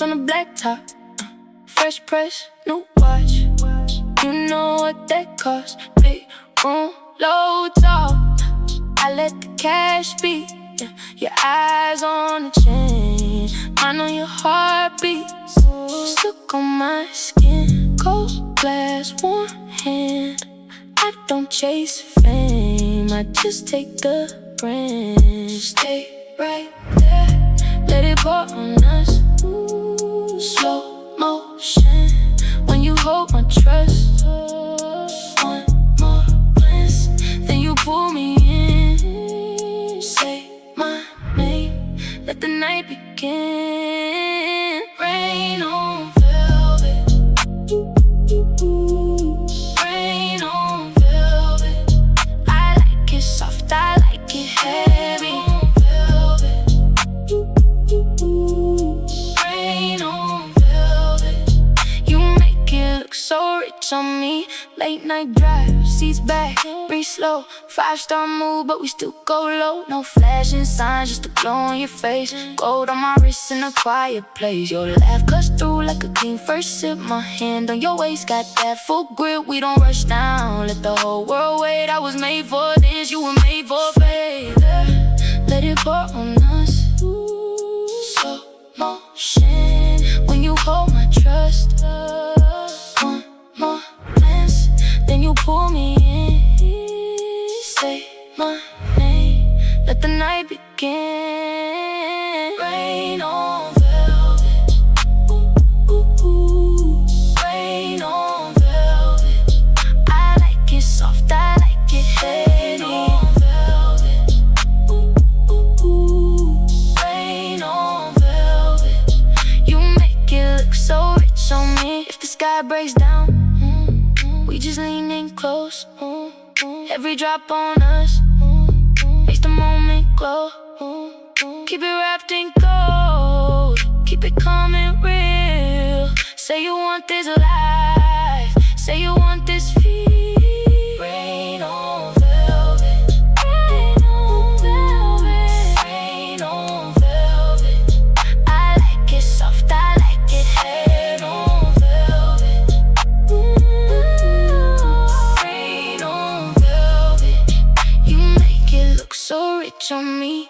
on the black top, fresh press, new watch. You know what that costs. Big room, low talk. I let the cash be. Your eyes on the chain, mine on your heartbeat. Stuck on my skin, cold glass, warm hand. I don't chase fame, I just take the brand. Stay right there, let it pour on us. Slow motion, when you hold my trust. One more glance, then you pull me in. Say my name, let the night begin. Rain on velvet, rain on velvet. I like it soft, I like it heavy. Rain on velvet, you make it look so rich on me. Late night drive, seats back, breathe slow. 5-star mood, but we still go low. No flashing signs, just a glow on your face. Gold on my wrist in a quiet place. Your laugh cuts through like a clean first sip. My hand on your waist, got that full grip. We don't rush down, let the whole world wait. I was made for this, you were made for faith. Let it pour on us. Slow motion, when you hold my trust. One more glance, then you pull me in. Say my name, let the night begin. Rain on velvet, ooh, ooh, ooh. Rain on velvet. I like it soft, I like it heavy. Rain on velvet, ooh, ooh, ooh. Rain on velvet, you make it look so rich on me. If the sky breaks down, we just lean in close. Every drop on us makes the moment glow. Keep it wrapped in gold, keep it coming real. Say you want this life, say you want this feel. Rain on velvet, rain on velvet, rain on velvet. I like it soft, I like it heavy. On velvet, rain on velvet, you make it look so rich on me.